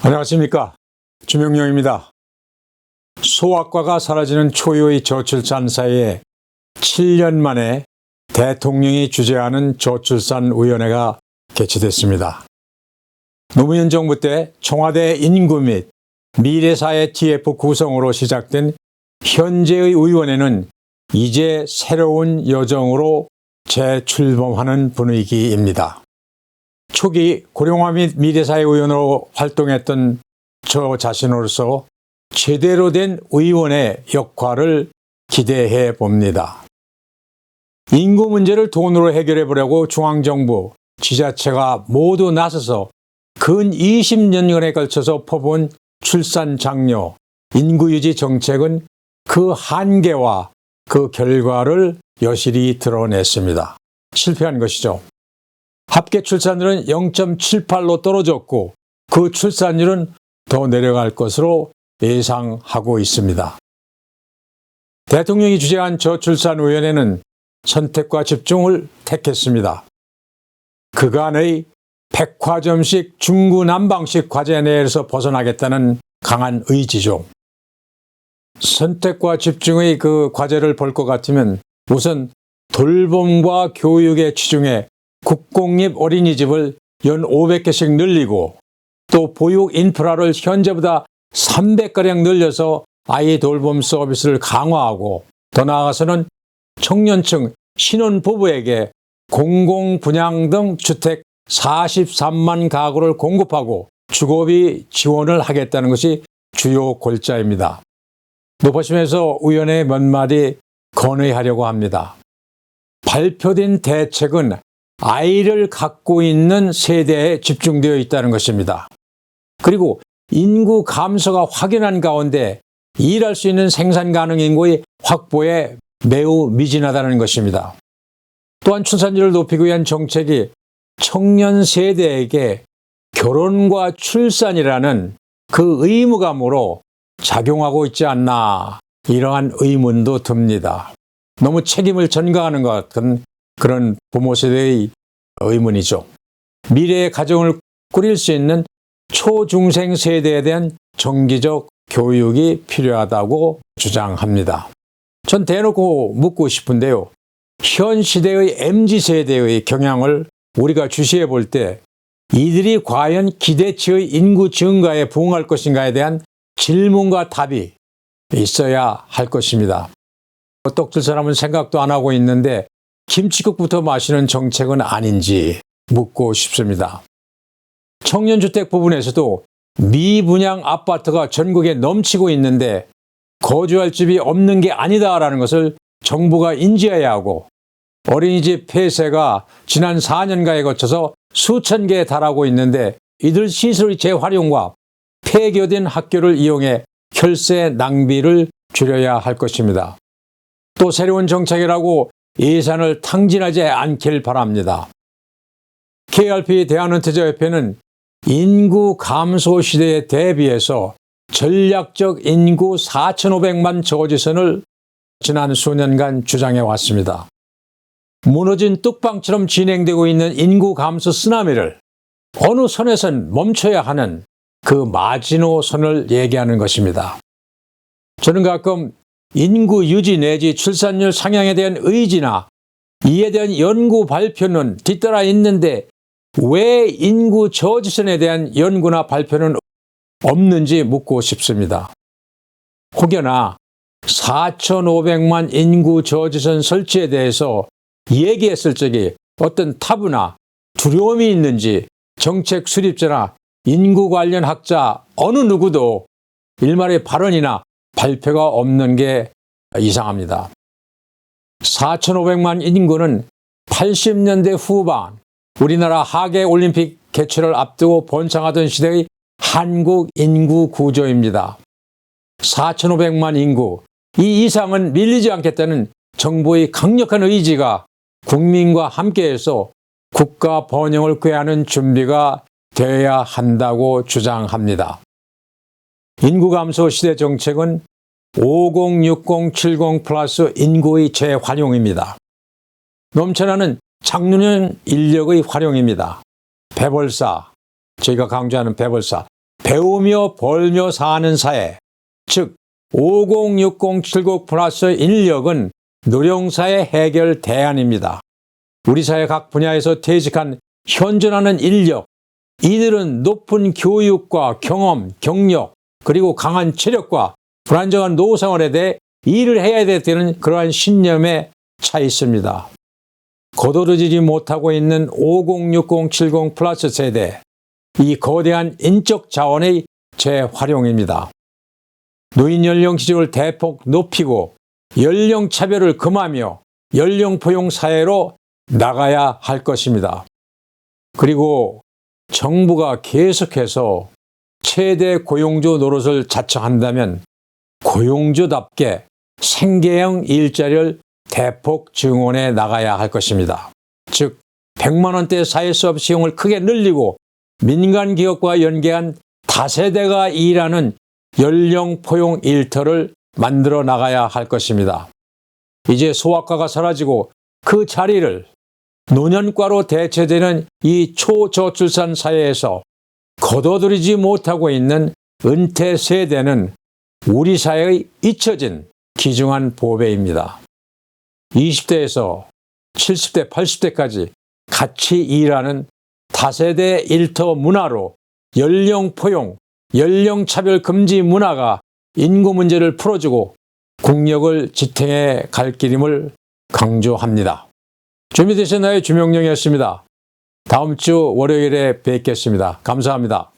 안녕하십니까. 주명영입니다. 소아과가 사라지는 초유의 저출산 사이에 7년 만에 대통령이 주재하는 저출산위원회가 개최됐습니다. 노무현 정부 때 청와대 인구 및 미래사회 TF 구성으로 시작된 현재의 위원회는 이제 새로운 여정으로 재출범하는 분위기입니다. 초기 고령화 및 미래사회위원으로 활동했던 저 자신으로서 제대로 된 위원의 역할을 기대해 봅니다. 인구 문제를 돈으로 해결해 보려고 중앙정부, 지자체가 모두 나서서 근 20년간에 걸쳐서 퍼부은 출산 장려, 인구 유지 정책은 그 한계와 그 결과를 여실히 드러냈습니다. 실패한 것이죠. 합계 출산율은 0.78로 떨어졌고 그 출산율은 더 내려갈 것으로 예상하고 있습니다. 대통령이 주재한 저출산위원회는 선택과 집중을 택했습니다. 그간의 백화점식 중구난방식 과제 내에서 벗어나겠다는 강한 의지죠. 선택과 집중의 그 과제를 볼 것 같으면 우선 돌봄과 교육에 치중해 국공립 어린이집을 연 500개씩 늘리고 또 보육 인프라를 현재보다 300가량 늘려서 아이 돌봄 서비스를 강화하고 더 나아가서는 청년층 신혼부부에게 공공분양 등 주택 43만 가구를 공급하고 주거비 지원을 하겠다는 것이 주요 골자입니다. 높아심에서 위원회 몇 마디 건의하려고 합니다. 발표된 대책은 아이를 갖고 있는 세대에 집중되어 있다는 것입니다. 그리고 인구 감소가 확연한 가운데 일할 수 있는 생산 가능 인구의 확보에 매우 미진하다는 것입니다. 또한 출산율을 높이기 위한 정책이 청년 세대에게 결혼과 출산이라는 그 의무감으로 작용하고 있지 않나, 이러한 의문도 듭니다. 너무 책임을 전가하는 것 같은 그런 부모 세대의 의문이죠. 미래의 가정을 꾸릴 수 있는 초중생 세대에 대한 정기적 교육이 필요하다고 주장합니다. 전 대놓고 묻고 싶은데요. 현 시대의 MZ세대의 경향을 우리가 주시해 볼 때 이들이 과연 기대치의 인구 증가에 부응할 것인가에 대한 질문과 답이 있어야 할 것입니다. 떡들 사람은 생각도 안 하고 있는데 김치국부터 마시는 정책은 아닌지 묻고 싶습니다. 청년주택 부분에서도 미분양 아파트가 전국에 넘치고 있는데 거주할 집이 없는 게 아니다라는 것을 정부가 인지해야 하고, 어린이집 폐쇄가 지난 4년간에 거쳐서 수천 개에 달하고 있는데 이들 시설의 재활용과 폐교된 학교를 이용해 혈세 낭비를 줄여야 할 것입니다. 또 새로운 정책이라고 예산을 탕진하지 않길 바랍니다. KRP 대한은퇴자협회는 인구 감소 시대에 대비해서 전략적 인구 4,500만 저지선을 지난 수년간 주장해 왔습니다. 무너진 뚝방처럼 진행되고 있는 인구 감소 쓰나미를 어느 선에선 멈춰야 하는 그 마지노선을 얘기하는 것입니다. 저는 가끔 인구 유지 내지 출산율 상향에 대한 의지나 이에 대한 연구 발표는 뒤따라 있는데 왜 인구 저지선에 대한 연구나 발표는 없는지 묻고 싶습니다. 혹여나 4,500만 인구 저지선 설치에 대해서 얘기했을 적에 어떤 타부나 두려움이 있는지 정책 수립자나 인구 관련 학자 어느 누구도 일말의 발언이나 발표가 없는 게 이상합니다. 4,500만 인구는 80년대 후반 우리나라 하계올림픽 개최를 앞두고 번창하던 시대의 한국 인구 구조입니다. 4,500만 인구, 이 이상은 밀리지 않겠다는 정부의 강력한 의지가 국민과 함께해서 국가 번영을 꾀하는 준비가 되어야 한다고 주장합니다. 인구 감소 시대 정책은 50, 60, 70 플러스 인구의 재활용입니다. 넘쳐나는 장년인 인력의 활용입니다. 배벌사, 저희가 강조하는 배벌사, 배우며 벌며 사는 사회, 즉 506079 플러스 인력은 노령사의 해결 대안입니다. 우리 사회 각 분야에서 퇴직한 현존하는 인력, 이들은 높은 교육과 경험, 경력, 그리고 강한 체력과 불안정한 노후생활에 대해 일을 해야 되는 그러한 신념에 차 있습니다. 거두어지지 못하고 있는 506070 플러스 세대, 이 거대한 인적 자원의 재활용입니다. 노인 연령 기준을 대폭 높이고 연령 차별을 금하며 연령 포용 사회로 나가야 할 것입니다. 그리고 정부가 계속해서 최대 고용주 노릇을 자청한다면 고용주답게 생계형 일자리를 대폭 증원해 나가야 할 것입니다. 즉 100만 원대 사회수업 시용을 크게 늘리고 민간 기업과 연계한 다세대가 일하는 연령 포용 일터를 만들어 나가야 할 것입니다. 이제 소아과가 사라지고 그 자리를 노년과로 대체되는 이 초저출산 사회에서 거둬들이지 못하고 있는 은퇴 세대는 우리 사회의 잊혀진 귀중한 보배입니다. 20대에서 70대, 80대까지 같이 일하는 다세대 일터 문화로 연령 포용, 연령 차별 금지 문화가 인구 문제를 풀어주고 국력을 지탱해 갈 길임을 강조합니다. 준비되신 나의 주명령이었습니다. 다음 주 월요일에 뵙겠습니다. 감사합니다.